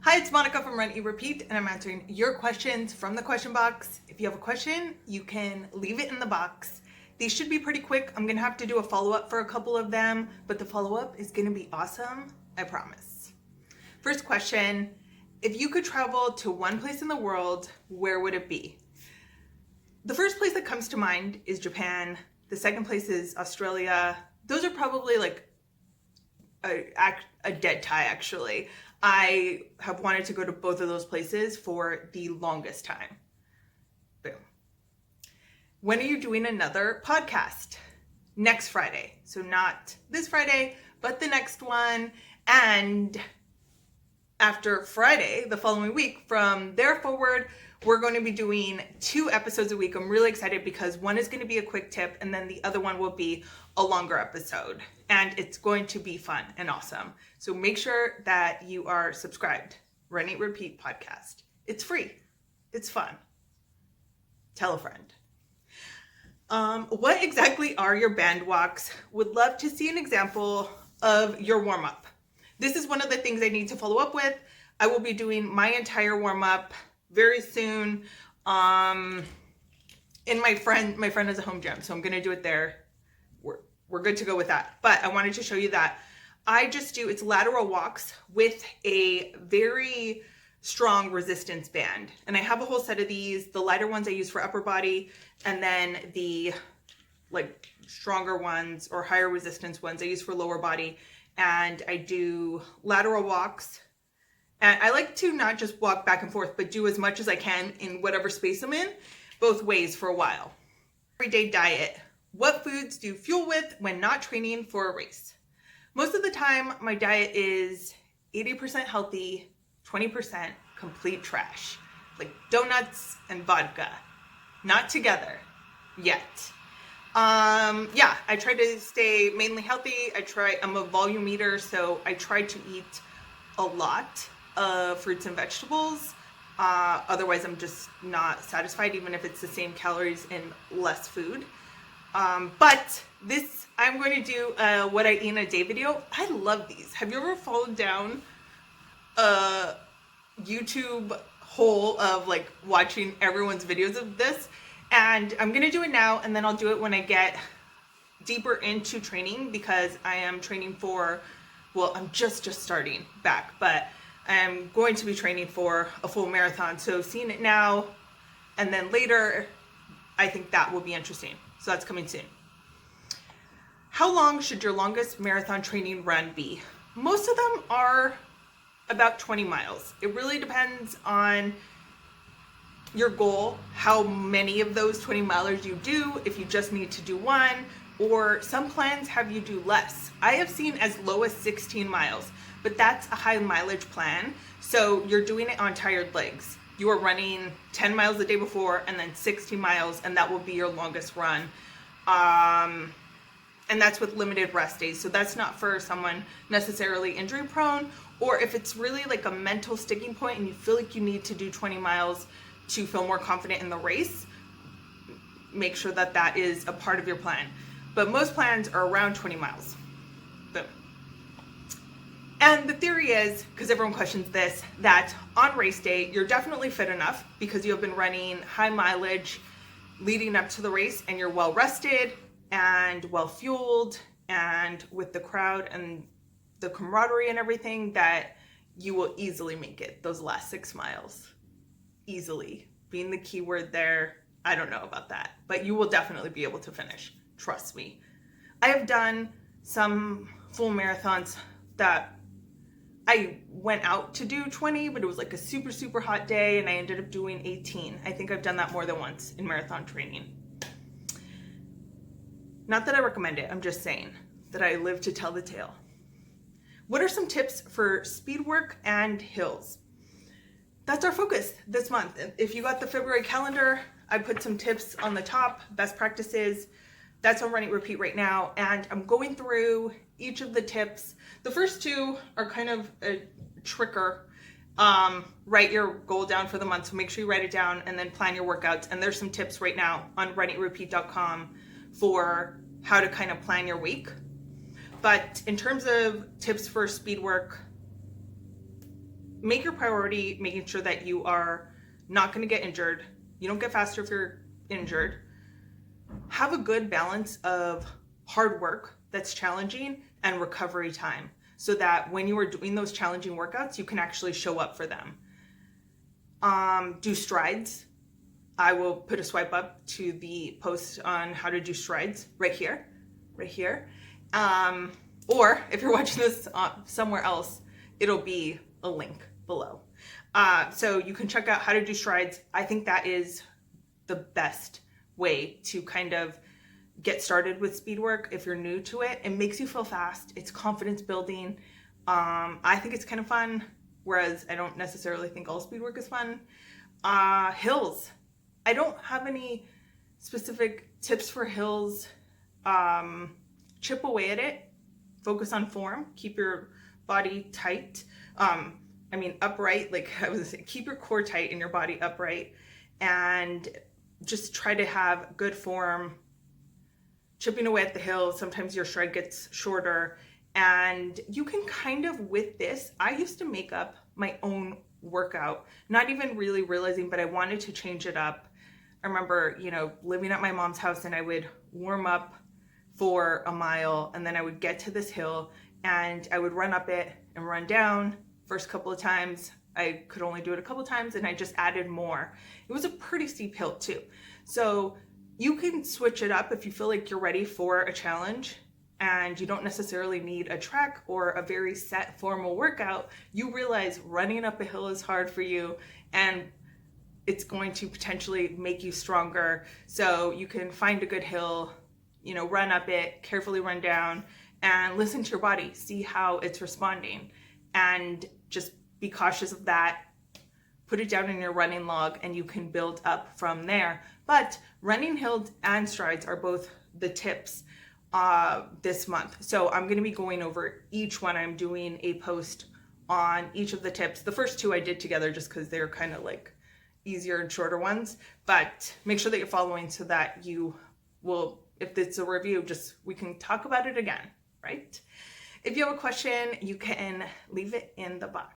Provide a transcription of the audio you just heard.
Hi, it's Monica from Run Eat Repeat, and I'm answering your questions from the question box. If you have a question, you can leave it in the box. These should be pretty quick. I'm gonna have to do a follow-up for a couple of them, but the follow-up is gonna be awesome, I promise. First question, if you could travel to one place in the world, where would it be? The first place that comes to mind is Japan. The second place is Australia. Those are probably like a dead tie, actually. I have wanted to go to both of those places for the longest time. Boom. When are you doing another podcast? Next Friday. So not this Friday, but the next one. And after Friday, the following week, from there forward, we're going to be doing 2 episodes a week. I'm really excited because one is going to be a quick tip and then the other one will be a longer episode. And it's going to be fun and awesome. So make sure that you are subscribed. Run Eat Repeat podcast. It's free. It's fun. Tell a friend. What exactly are your band walks? Would love to see an example of your warm-up. This is one of the things I need to follow up with. I will be doing my entire warm-up very soon. In my friend has a home gym, so I'm gonna do it there. We're good to go with that. But I wanted to show you that I just do, it's lateral walks with a very strong resistance band. And I have a whole set of these. The lighter ones I use for upper body, and then the like stronger ones or higher resistance ones I use for lower body. And I do lateral walks. And I like to not just walk back and forth, but do as much as I can in whatever space I'm in, both ways for a while. Everyday diet. What foods do you fuel with when not training for a race? Most of the time, my diet is 80% healthy, 20% complete trash. Like donuts and vodka. Not together. Yet. Yeah, I try to stay mainly healthy. I'm a volume eater, so I try to eat a lot of fruits and vegetables. Otherwise, I'm just not satisfied, even if it's the same calories and less food. But this, I'm going to do what I eat in a day video. I love these. Have you ever followed down a YouTube hole of like watching everyone's videos of this? And I'm going to do it now, and then I'll do it when I get deeper into training, because I am training for, well, I'm just starting back, but I'm going to be training for a full marathon. So seeing it now and then later, I think that will be interesting. So that's coming soon. How long should your longest marathon training run be? Most of them are about 20 miles. It really depends on your goal, how many of those 20 milers you do, if you just need to do one, or some plans have you do less. I have seen as low as 16 miles, but that's a high mileage plan. So you're doing it on tired legs. You are running 10 miles the day before and then 60 miles, and that will be your longest run. And that's with limited rest days. So that's not for someone necessarily injury prone, or if it's really like a mental sticking point and you feel like you need to do 20 miles to feel more confident in the race, make sure that that is a part of your plan. But most plans are around 20 miles. Boom. And the theory is, because everyone questions this, that on race day, you're definitely fit enough because you have been running high mileage leading up to the race, and you're well rested and well fueled, and with the crowd and the camaraderie and everything, that you will easily make it those last 6 miles. Easily being the key word there. I don't know about that, but you will definitely be able to finish. Trust me. I have done some full marathons that I went out to do 20, but it was like a super, super hot day and I ended up doing 18. I think I've done that more than once in marathon training. Not that I recommend it, I'm just saying that I live to tell the tale. What are some tips for speed work and hills? That's our focus this month. If you got the February calendar, I put some tips on the top, best practices. That's on Run Eat Repeat right now. And I'm going through each of the tips. The first 2 are kind of a tricker. Write your goal down for the month. So make sure you write it down and then plan your workouts. And there's some tips right now on runeatrepeat.com for how to kind of plan your week. But in terms of tips for speed work, make your priority making sure that you are not going to get injured. You don't get faster if you're injured. Have a good balance of hard work that's challenging and recovery time, so that when you are doing those challenging workouts, you can actually show up for them. Do strides. I will put a swipe up to the post on how to do strides right here. Or if you're watching this somewhere else, it'll be a link below. So you can check out how to do strides. I think that is the best way to kind of get started with speed work if you're new to it. It makes you feel fast. It's confidence building. I think it's kind of fun, whereas I don't necessarily think all speed work is fun. Hills. I don't have any specific tips for hills. Chip away at it. Focus on form. Keep your body tight. Upright. Like I was saying, keep your core tight and your body upright, and just try to have good form. Chipping away at the hill. Sometimes your stride gets shorter, and you can kind of, with this, I used to make up my own workout, not even really realizing, but I wanted to change it up. I remember, living at my mom's house, and I would warm up for a mile, and then I would get to this hill and I would run up it and run down. First couple of times, I could only do it a couple of times, and I just added more. It was a pretty steep hill too. So you can switch it up if you feel like you're ready for a challenge and you don't necessarily need a track or a very set formal workout. You realize running up a hill is hard for you, and it's going to potentially make you stronger. So you can find a good hill, run up it, carefully run down, and listen to your body, see how it's responding, and just be cautious of that. Put it down in your running log, and you can build up from there. But running hills and strides are both the tips this month. So I'm going to be going over each one. I'm doing a post on each of the tips. The first two I did together just because they're kind of like easier and shorter ones, but make sure that you're following so that you will, if it's a review, we can talk about it again, right? If you have a question, you can leave it in the box.